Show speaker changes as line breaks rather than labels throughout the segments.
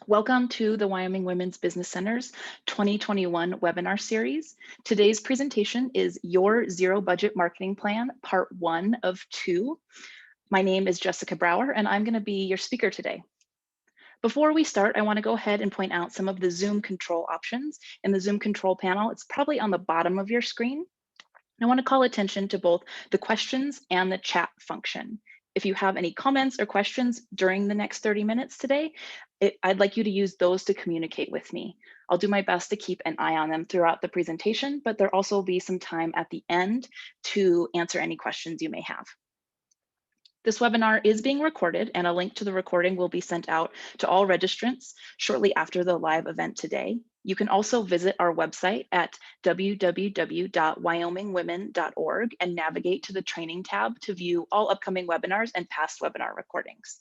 Welcome to the Wyoming Women's Business Center's 2021 webinar series. Today's presentation is Your Zero Budget Marketing Plan, part 1 of 2. My name is Jessica Brower, and I'm going to be your speaker today. Before we start, I want to go ahead and point out some of the Zoom control options. In the Zoom control panel, it's probably on the bottom of your screen. I want to call attention to both the questions and the chat function. If you have any comments or questions during the next 30 minutes today, I'd like you to use those to communicate with me. I'll do my best to keep an eye on them throughout the presentation, but there also will be some time at the end to answer any questions you may have. This webinar is being recorded, and a link to the recording will be sent out to all registrants shortly after the live event today. You can also visit our website at www.wyomingwomen.org and navigate to the training tab to view all upcoming webinars and past webinar recordings.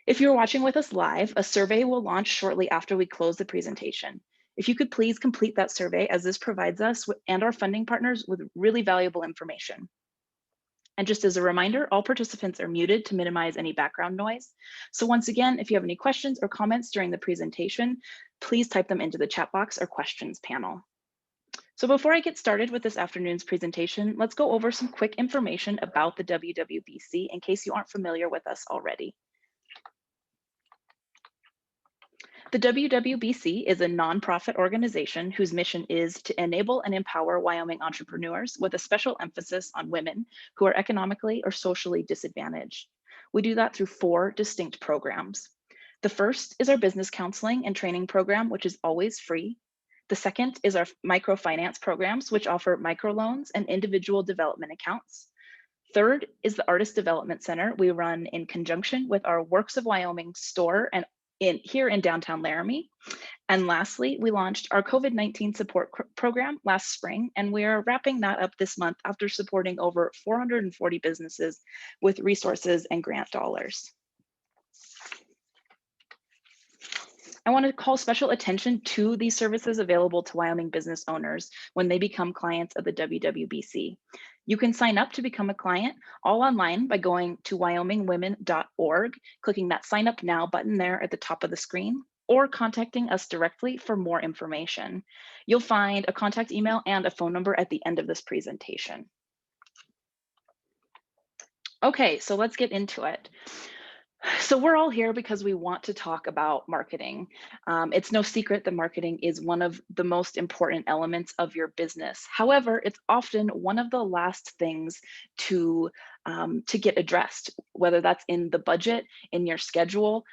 If you're watching with us live, a survey will launch shortly after we close the presentation. If you could please complete that survey, as this provides us and our funding partners with really valuable information. And just as a reminder, all participants are muted to minimize any background noise. So once again, if you have any questions or comments during the presentation, please type them into the chat box or questions panel. So before I get started with this afternoon's presentation, let's go over some quick information about the WWBC in case you aren't familiar with us already. The WWBC is a nonprofit organization whose mission is to enable and empower Wyoming entrepreneurs with a special emphasis on women who are economically or socially disadvantaged. We do that through 4 distinct programs. The first is our business counseling and training program, which is always free. The second is our microfinance programs, which offer microloans and individual development accounts. Third is the Artist Development Center we run in conjunction with our Works of Wyoming store and here in downtown Laramie. And lastly, we launched our COVID-19 support program last spring, and we are wrapping that up this month after supporting over 440 businesses with resources and grant dollars. I want to call special attention to these services available to Wyoming business owners when they become clients of the WWBC. You can sign up to become a client all online by going to wyomingwomen.org, clicking that sign up now button there at the top of the screen, or contacting us directly for more information. You'll find a contact email and a phone number at the end of this presentation. Okay, so let's get into it. So we're all here because we want to talk about marketing. It's no secret that marketing is one of the most important elements of your business. However, it's often one of the last things to get addressed, whether that's in the budget, in your schedule.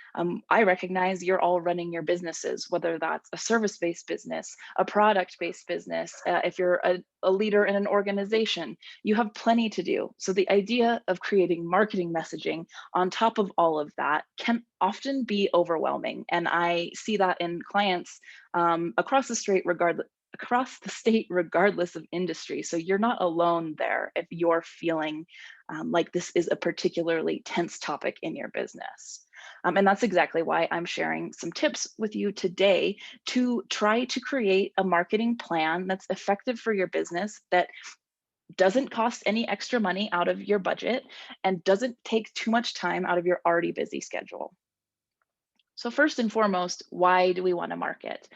I recognize you're all running your businesses, whether that's a service-based business, a product-based business, if you're a leader in an organization, you have plenty to do. So the idea of creating marketing messaging on top of all of that can often be overwhelming. And I see that in clients across the state, regardless of industry. So you're not alone there if you're feeling like this is a particularly tense topic in your business. And that's exactly why I'm sharing some tips with you today to try to create a marketing plan that's effective for your business, that doesn't cost any extra money out of your budget and doesn't take too much time out of your already busy schedule. So first and foremost, why do we want to market?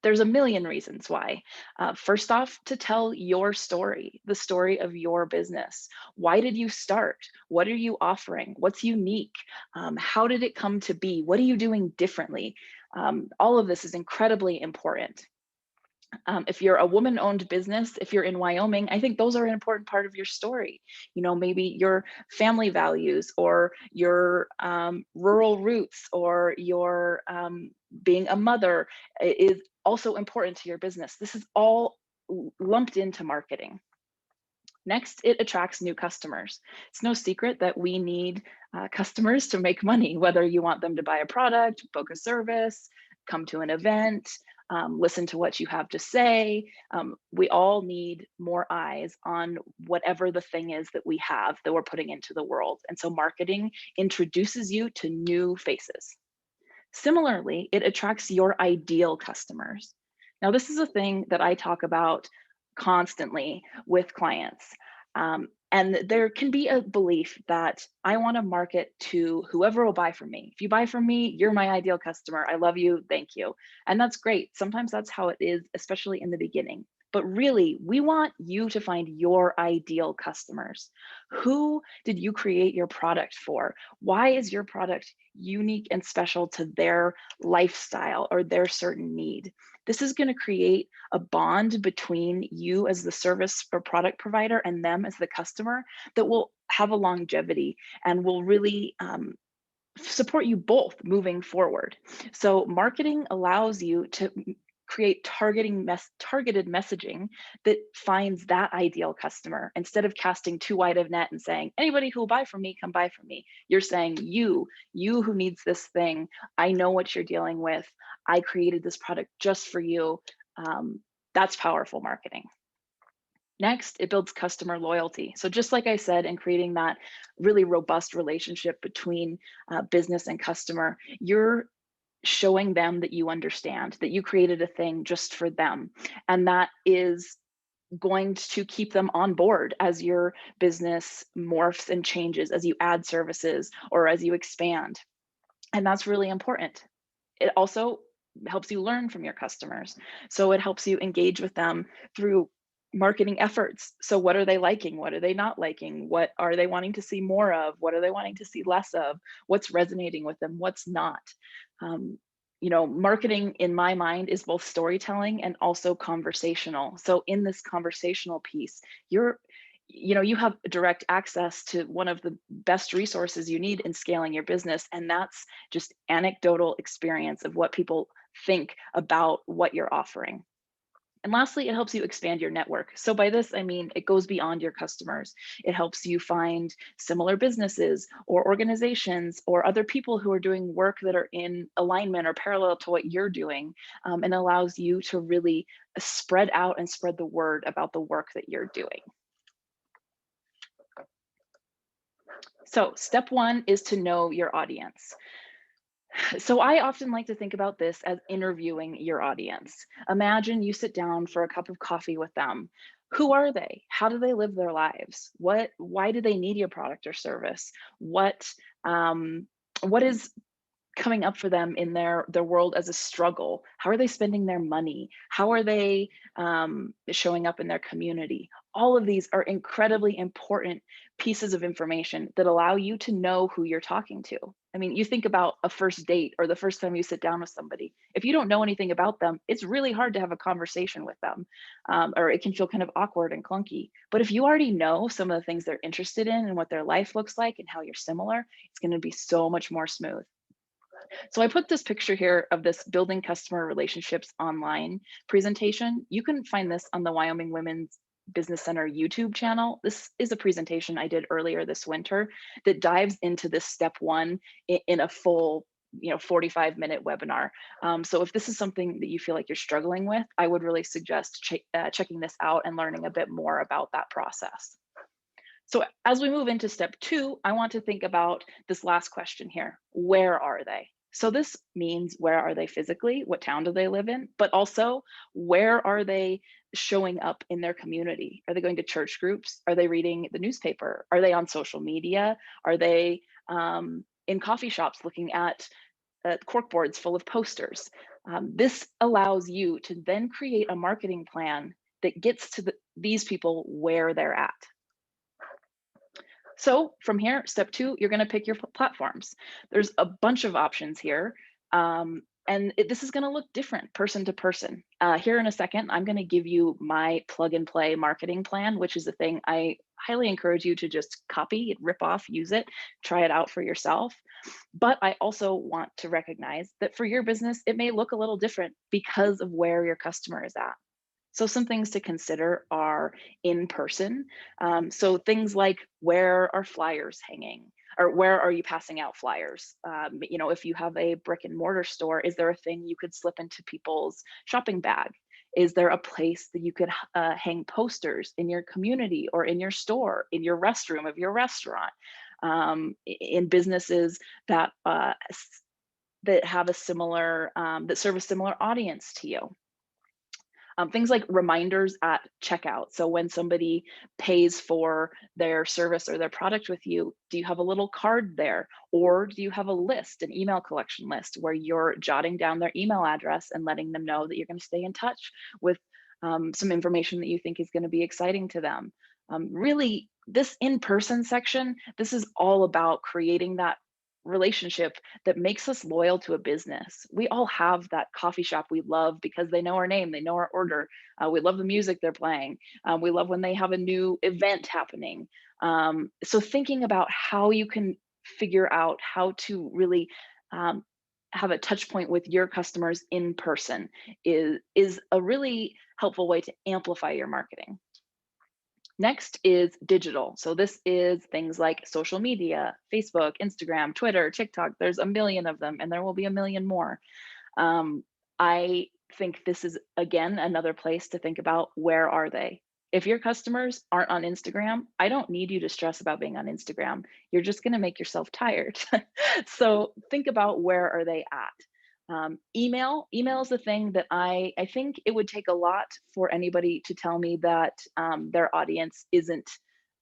There's a million reasons why. First off, to tell your story, the story of your business. Why did you start? What are you offering? What's unique? How did it come to be? What are you doing differently? All of this is incredibly important. If you're a woman-owned business, if you're in Wyoming, I think those are an important part of your story. You know, maybe your family values or your rural roots or your being a mother is also important to your business. This is all lumped into marketing. Next, it attracts new customers. It's no secret that we need customers to make money, whether you want them to buy a product, book a service, come to an event, listen to what you have to say. We all need more eyes on whatever the thing is that we have that we're putting into the world. And so marketing introduces you to new faces. Similarly, it attracts your ideal customers. Now, this is a thing that I talk about constantly with clients. And there can be a belief that I want to market to whoever will buy from me. If you buy from me, you're my ideal customer. I love you. Thank you. And that's great. Sometimes that's how it is, especially in the beginning. But really, we want you to find your ideal customers. Who did you create your product for? Why is your product unique and special to their lifestyle or their certain need? This is going to create a bond between you as the service or product provider and them as the customer that will have a longevity and will really support you both moving forward. So marketing allows you to create targeted messaging that finds that ideal customer instead of casting too wide of net and saying anybody who will buy from me come buy from me. You're saying you who needs this thing, I know what you're dealing with, I created this product just for you. That's powerful marketing. Next, it builds customer loyalty. So just like I said, in creating that really robust relationship between business and customer, you're showing them that you understand, that you created a thing just for them. And that is going to keep them on board as your business morphs and changes, as you add services or as you expand. And that's really important. It also helps you learn from your customers. So it helps you engage with them through marketing efforts. So what are they liking? What are they not liking? What are they wanting to see more of? What are they wanting to see less of? What's resonating with them? What's not? Um, Marketing in my mind is both storytelling and also conversational. So in this conversational piece, you have direct access to one of the best resources you need in scaling your business, and that's just anecdotal experience of what people think about what you're offering. And lastly, it helps you expand your network. So by this, I mean, it goes beyond your customers. It helps you find similar businesses or organizations or other people who are doing work that are in alignment or parallel to what you're doing, and allows you to really spread out and spread the word about the work that you're doing. So step one is to know your audience. So I often like to think about this as interviewing your audience. Imagine you sit down for a cup of coffee with them. Who are they? How do they live their lives? Why do they need your product or service? What is coming up for them in their world as a struggle? How are they spending their money? How are they showing up in their community? All of these are incredibly important pieces of information that allow you to know who you're talking to. I mean, you think about a first date or the first time you sit down with somebody. If you don't know anything about them, it's really hard to have a conversation with them, or it can feel kind of awkward and clunky. But if you already know some of the things they're interested in and what their life looks like and how you're similar, it's going to be so much more smooth. So I put this picture here of this building customer relationships online presentation. You can find this on the Wyoming Women's Business Center YouTube channel. This is a presentation I did earlier this winter that dives into this step one in a full 45-minute webinar. So if this is something that you feel like you're struggling with, I would really suggest checking this out and learning a bit more about that process. So as we move into step two, I want to think about this last question here. Where are they? So this means where are they physically? What town do they live in? But also, where are they showing up in their community? Are they going to church groups? Are they reading the newspaper? Are they on social media? Are they in coffee shops looking at corkboards full of posters? This allows you to then create a marketing plan that gets to these people where they're at. So from here, step two, you're going to pick your platforms. There's a bunch of options here. This is going to look different person to person. Here in a second, I'm going to give you my plug and play marketing plan, which is a thing I highly encourage you to just copy, rip off, use it, try it out for yourself. But I also want to recognize that for your business, it may look a little different because of where your customer is at. So some things to consider are in person. So things like, where are flyers hanging? Or where are you passing out flyers? If you have a brick and mortar store, is there a thing you could slip into people's shopping bag? Is there a place that you could hang posters in your community or in your store, in your restroom of your restaurant, in businesses that have a similar, that serve a similar audience to you? Things like reminders at checkout. So when somebody pays for their service or their product with you, do you have a little card there? Or do you have a list, an email collection list, where you're jotting down their email address and letting them know that you're going to stay in touch with some information that you think is going to be exciting to them? Really, this in-person section, this is all about creating that relationship that makes us loyal to a business. We all have that coffee shop we love because they know our name, they know our order. We love the music they're playing. We love when they have a new event happening. So thinking about how you can figure out how to really um, have a touch point with your customers in person is a really helpful way to amplify your marketing. Next is digital. So this is things like social media, Facebook, Instagram, Twitter, TikTok. There's a million of them, and there will be a million more. Um, I think this is, again, another place to think about, where are they? If your customers aren't on Instagram, I don't need you to stress about being on Instagram. You're just going to make yourself tired. So think about, where are they at? Email is the thing that I think it would take a lot for anybody to tell me that their audience isn't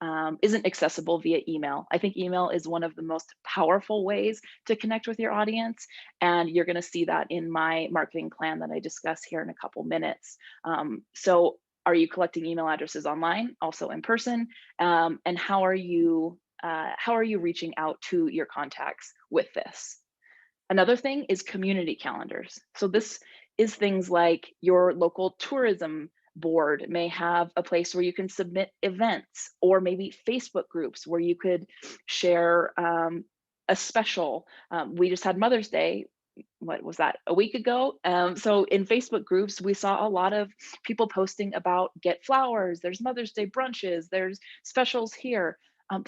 accessible via email. I think email is one of the most powerful ways to connect with your audience, and you're going to see that in my marketing plan that I discuss here in a couple minutes. So, are you collecting email addresses online, also in person, and how are you reaching out to your contacts with this? Another thing is community calendars. So this is things like your local tourism board may have a place where you can submit events, or maybe Facebook groups where you could share a special. We just had Mother's Day. What was that, a week ago? So in Facebook groups, we saw a lot of people posting about get flowers, there's Mother's Day brunches, there's specials here.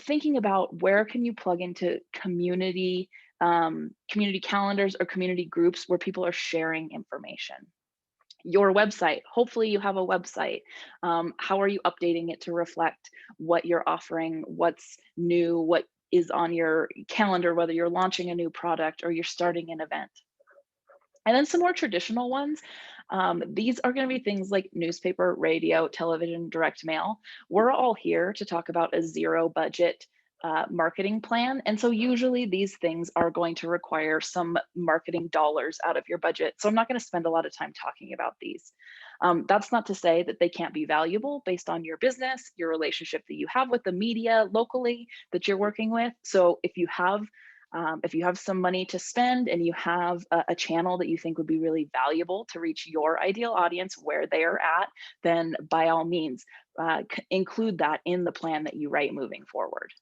Thinking about, where can you plug into community calendars or community groups where people are sharing information. Your website, hopefully you have a website. How are you updating it to reflect what you're offering, what's new, what is on your calendar, whether you're launching a new product or you're starting an event? And then some more traditional ones. These are going to be things like newspaper, radio, television, direct mail. We're all here to talk about a zero budget marketing plan. And so usually these things are going to require some marketing dollars out of your budget. So I'm not going to spend a lot of time talking about these. That's not to say that they can't be valuable based on your business, your relationship that you have with the media locally that you're working with. So if you have some money to spend and you have a channel that you think would be really valuable to reach your ideal audience where they're at, then by all means, include that in the plan that you write moving forward.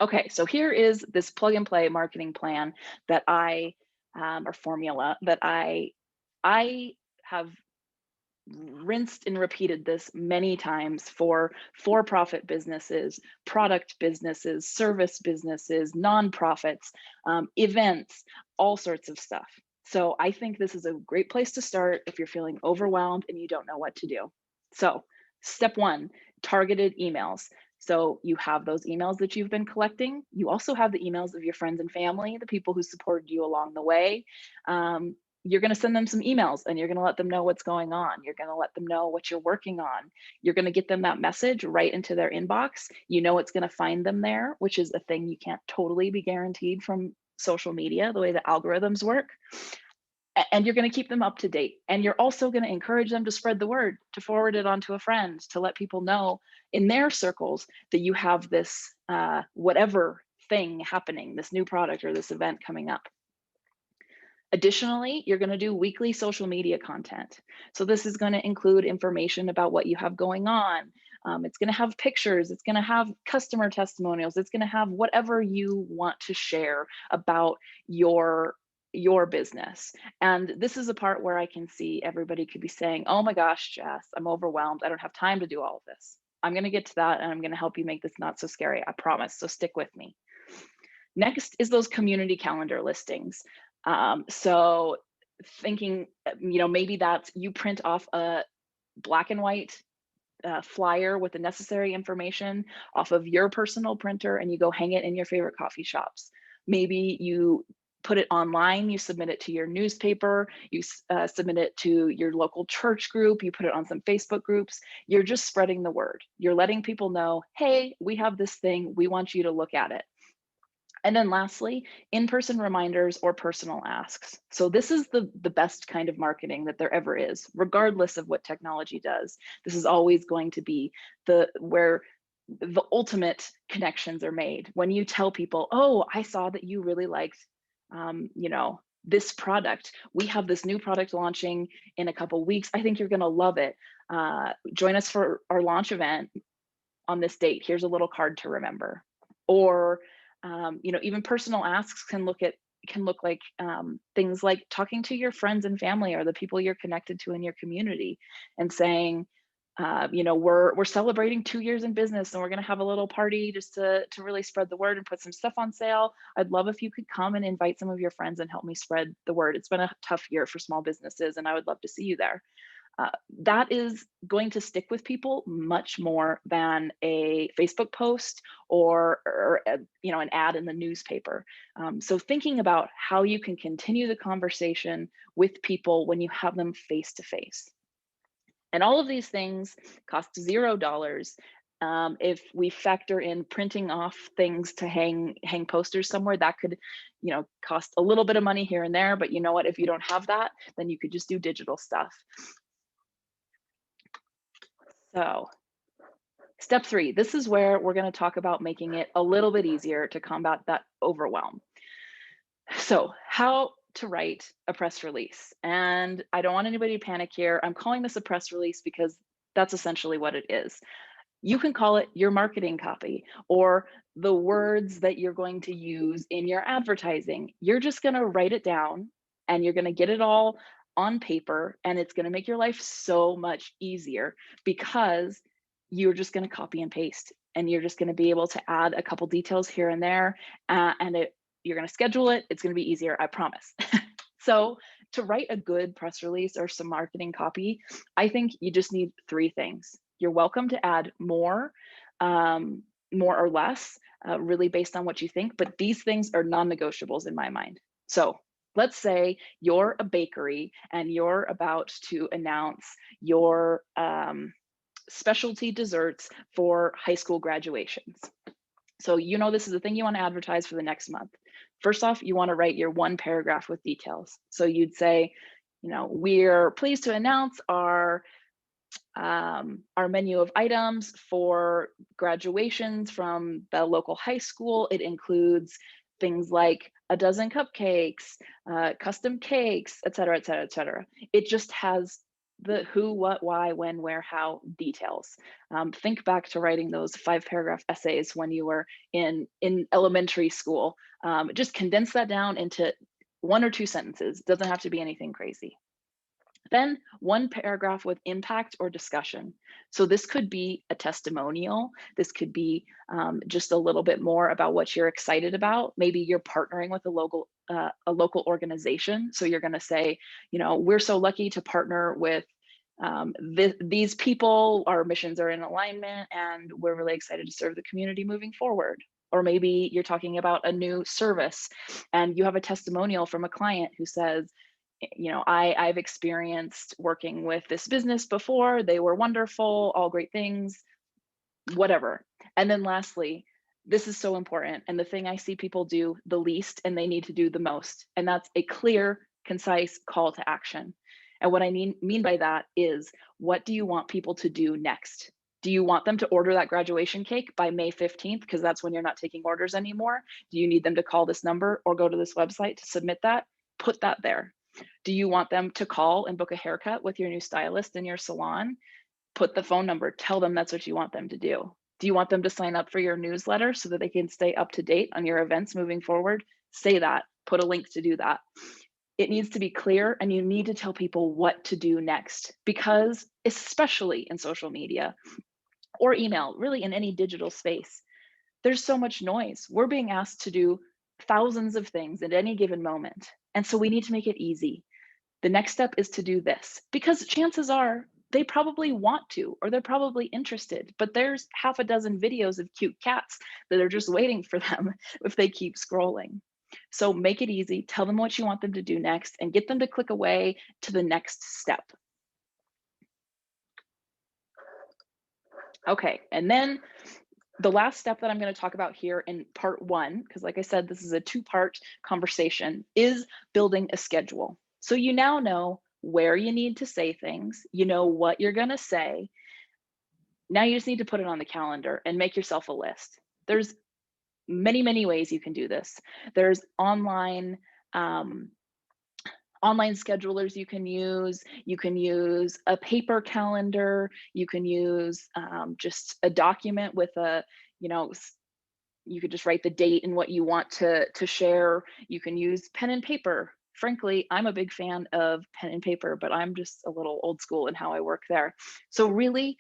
Okay, so here is this plug and play marketing plan that or formula that I have rinsed and repeated this many times for-profit businesses, product businesses, service businesses, nonprofits, events, all sorts of stuff. So I think this is a great place to start if you're feeling overwhelmed and you don't know what to do. So step one, targeted emails. So you have those emails that you've been collecting. You also have the emails of your friends and family, the people who supported you along the way. You're going to send them some emails and you're going to let them know what's going on. You're going to let them know what you're working on. You're going to get them that message right into their inbox. You know it's going to find them there, which is a thing you can't totally be guaranteed from social media, the way the algorithms work. And you're going to keep them up to date. And you're also going to encourage them to spread the word, to forward it onto a friend, to let people know in their circles that you have this whatever thing happening, this new product or this event coming up. Additionally, you're going to do weekly social media content. So this is going to include information about what you have going on. It's going to have pictures. It's going to have customer testimonials. It's going to have whatever you want to share about your business. And this is a part where I can see everybody could be saying, oh my gosh, Jess, I'm overwhelmed. I don't have time to do all of this. I'm going to get to that and I'm going to help you make this not so scary. I promise. So stick with me. Next is those community calendar listings. So thinking, maybe that's you print off a black and white flyer with the necessary information off of your personal printer and you go hang it in your favorite coffee shops. Maybe you put it online, you submit it to your newspaper, you submit it to your local church group, you put it on some Facebook groups. You're just spreading the word. You're letting people know, hey, we have this thing, we want you to look at it. And then lastly, in-person reminders or personal asks. So this is the best kind of marketing that there ever is, regardless of what technology does. This is always going to be where the ultimate connections are made. When you tell people, oh, I saw that you really liked, this product. We have this new product launching in a couple weeks. I think you're gonna love it. Join us for our launch event on this date. Here's a little card to remember. Or even personal asks can look like things like talking to your friends and family or the people you're connected to in your community and saying, we're celebrating 2 years in business and we're going to have a little party just to really spread the word and put some stuff on sale. I'd love if you could come and invite some of your friends and help me spread the word. It's been a tough year for small businesses and I would love to see you there. That is going to stick with people much more than a Facebook post or an ad in the newspaper. So thinking about how you can continue the conversation with people when you have them face to face. And all of these things cost $0. If we factor in printing off things to hang posters somewhere, that could, cost a little bit of money here and there. But you know what? If you don't have that, then you could just do digital stuff. So step 3, this is where we're going to talk about making it a little bit easier to combat that overwhelm. So how to write a press release. And I don't want anybody to panic here. I'm calling this a press release because that's essentially what it is. You can call it your marketing copy or the words that you're going to use in your advertising. You're just going to write it down and you're going to get it all on paper, and it's going to make your life so much easier because you're just going to copy and paste, and you're just going to be able to add a couple details here and there, you're going to schedule it. It's going to be easier, I promise. So to write a good press release or some marketing copy, I think you just need 3 things. You're welcome to add more or less, really based on what you think, but these things are non-negotiables in my mind. So let's say you're a bakery and you're about to announce your specialty desserts for high school graduations. So this is the thing you want to advertise for the next month. First off, you want to write your 1 paragraph with details. So you'd say, we're pleased to announce our menu of items for graduations from the local high school. It includes things like a dozen cupcakes, custom cakes, et cetera, et cetera, et cetera. It just has the who, what, why, when, where, how details. Think back to writing those 5-paragraph essays when you were in elementary school. Just condense that down into 1 or 2 sentences. Doesn't have to be anything crazy. Then 1 paragraph with impact or discussion. So this could be a testimonial. This could be just a little bit more about what you're excited about. Maybe you're partnering with a local organization. So you're going to say, we're so lucky to partner with these people. Our missions are in alignment, and we're really excited to serve the community moving forward. Or maybe you're talking about a new service, and you have a testimonial from a client who says, I've experienced working with this business before. They were wonderful, all great things, whatever. And then lastly, this is so important, and the thing I see people do the least and they need to do the most, and that's a clear, concise call to action. And what I mean by that is, what do you want people to do next? Do you want them to order that graduation cake by May 15th, because that's when you're not taking orders anymore? Do you need them to call this number or go to this website to submit that? Put that there. Do you want them to call and book a haircut with your new stylist in your salon? Put the phone number, tell them that's what you want them to do. Do you want them to sign up for your newsletter so that they can stay up to date on your events moving forward? Say that, put a link to do that. It needs to be clear, and you need to tell people what to do next, because especially in social media or email, really in any digital space, there's so much noise. We're being asked to do thousands of things at any given moment. And so we need to make it easy. The next step is to do this, because chances are they probably want to, or they're probably interested, but there's half a dozen videos of cute cats that are just waiting for them if they keep scrolling. So make it easy, tell them what you want them to do next, and get them to click away to the next step. Okay, and then the last step that I'm going to talk about here in part one, because like I said, this is a two-part conversation, is building a schedule. So you now know where you need to say things, you know what you're going to say. Now you just need to put it on the calendar and make yourself a list. There's many ways you can do this. There's um, online schedulers you can use. You can use a paper calendar. You can use just a document with a, you know, you could just write the date and what you want to share. You can use pen and paper. Frankly, I'm a big fan of pen and paper, but I'm just a little old school in how I work there. So really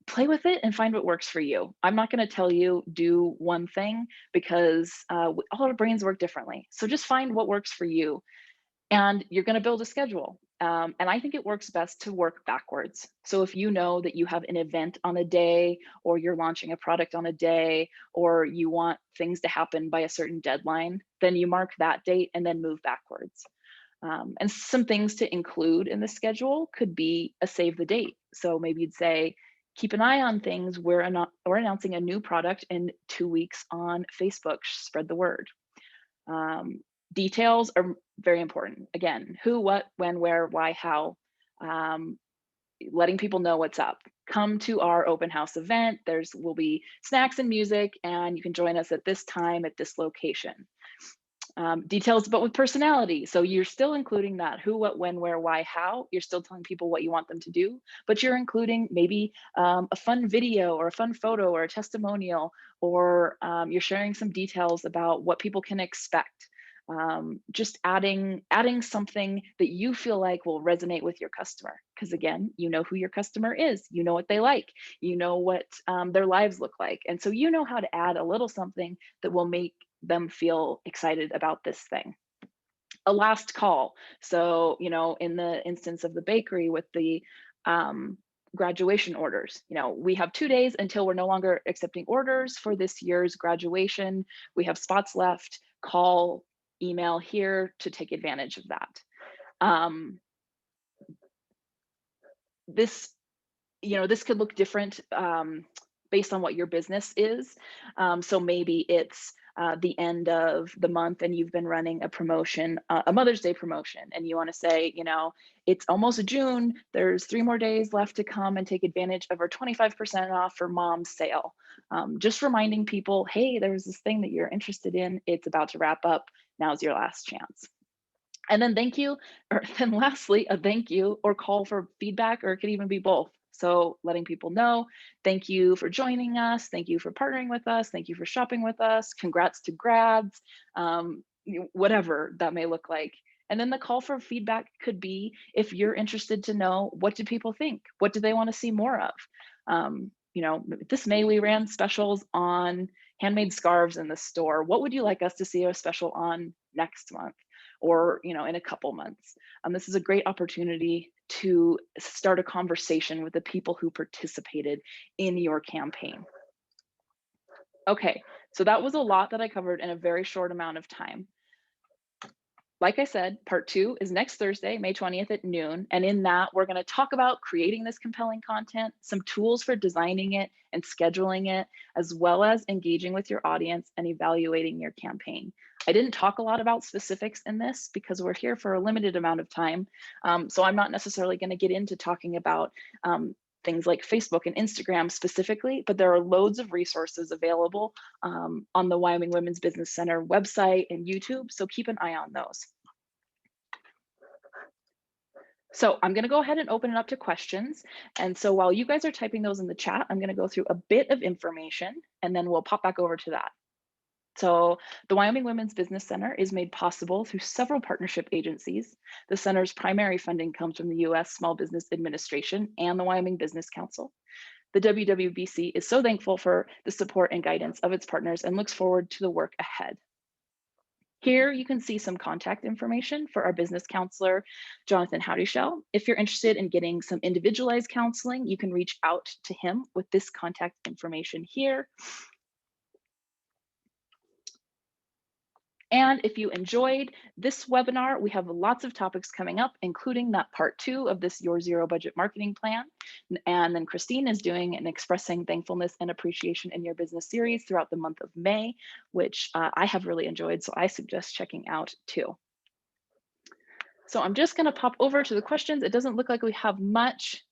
play with it and find what works for you. I'm not going to tell you do one thing because all our brains work differently. So just find what works for you, and you're going to build a schedule. And I think it works best to work backwards. So if you know that you have an event on a day, or you're launching a product on a day, or you want things to happen by a certain deadline, then you mark that date and then move backwards. And some things to include in the schedule could be a save the date. So maybe you'd say, keep an eye on things. We're announcing a new product in 2 weeks on Facebook. Spread the word. Um, Details are very important. Again, who, what, when, where, why, how. Um, Letting people know what's up. Come to our open house event. Will be snacks and music, and you can join us at this time at this location. Details, but with personality. So you're still including that who, what, when, where, why, how. You're still telling people what you want them to do, but you're including maybe a fun video or a fun photo or a testimonial, or you're sharing some details about what people can expect. Just adding something that you feel like will resonate with your customer, because again, you know who your customer is, you know what they like, you know what their lives look like, and so you know how to add a little something that will make them feel excited about this thing. A last call. So, in the instance of the bakery with the graduation orders, we have 2 days until we're no longer accepting orders for this year's graduation. We have spots left. Call, email here to take advantage of that. This this could look different based on what your business is. So maybe it's the end of the month and you've been running a promotion, a Mother's Day promotion, and you want to say, it's almost June. There's 3 more days left to come and take advantage of our 25% off for mom's sale. Just reminding people, hey, there's this thing that you're interested in. It's about to wrap up. Now's your last chance. And then then lastly, a thank you or call for feedback, or it could even be both. So letting people know, thank you for joining us. Thank you for partnering with us. Thank you for shopping with us. Congrats to grads, whatever that may look like. And then the call for feedback could be, if you're interested to know, what do people think? What do they want to see more of? This May we ran specials on handmade scarves in the store. What would you like us to see a special on next month? Or in a couple months. This is a great opportunity to start a conversation with the people who participated in your campaign. Okay, so that was a lot that I covered in a very short amount of time. Like I said, part 2 is next Thursday, May 20th at noon. And in that, we're going to talk about creating this compelling content, some tools for designing it and scheduling it, as well as engaging with your audience and evaluating your campaign. I didn't talk a lot about specifics in this because we're here for a limited amount of time. So I'm not necessarily going to get into talking about things like Facebook and Instagram specifically, but there are loads of resources available on the Wyoming Women's Business Center website and YouTube, so keep an eye on those. So I'm going to go ahead and open it up to questions. And so while you guys are typing those in the chat, I'm going to go through a bit of information and then we'll pop back over to that. So the Wyoming Women's Business Center is made possible through several partnership agencies. The center's primary funding comes from the U.S. Small Business Administration and the Wyoming Business Council. The WWBC is so thankful for the support and guidance of its partners and looks forward to the work ahead. Here you can see some contact information for our business counselor, Jonathan Howdyshell. If you're interested in getting some individualized counseling, you can reach out to him with this contact information here. And if you enjoyed this webinar, we have lots of topics coming up, including that part 2 of this Your Zero Budget Marketing Plan. And then Christine is doing an Expressing Thankfulness and Appreciation in Your Business series throughout the month of May, which I have really enjoyed, so I suggest checking out too. So I'm just going to pop over to the questions. It doesn't look like we have much.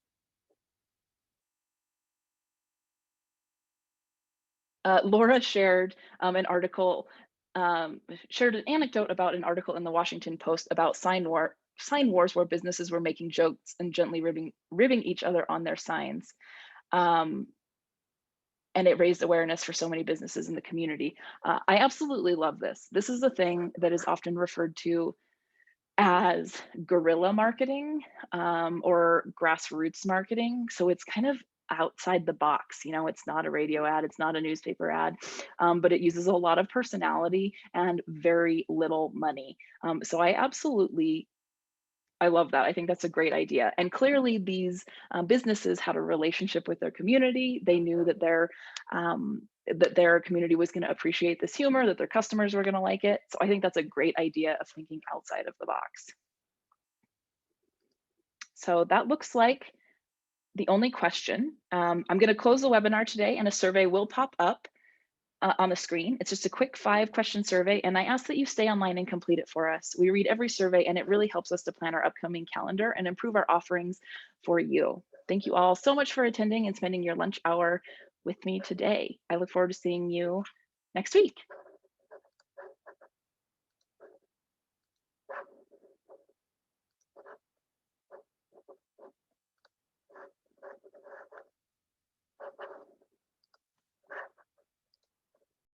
Laura shared an article, shared an anecdote about an article in the Washington Post about sign wars where businesses were making jokes and gently ribbing each other on their signs. And it raised awareness for so many businesses in the community. I absolutely love this. This is a thing that is often referred to as guerrilla marketing or grassroots marketing. So it's kind of outside the box. You know, it's not a radio ad, it's not a newspaper ad, but it uses a lot of personality and very little money. So I love that. I think that's a great idea. And clearly these businesses had a relationship with their community. They knew that their community was going to appreciate this humor, that their customers were going to like it. So I think that's a great idea of thinking outside of the box. So that looks like the only question. I'm going to close the webinar today and a survey will pop up on the screen. It's just a quick 5-question survey, and I ask that you stay online and complete it for us. We read every survey, and it really helps us to plan our upcoming calendar and improve our offerings for you. Thank you all so much for attending and spending your lunch hour with me today. I look forward to seeing you next week.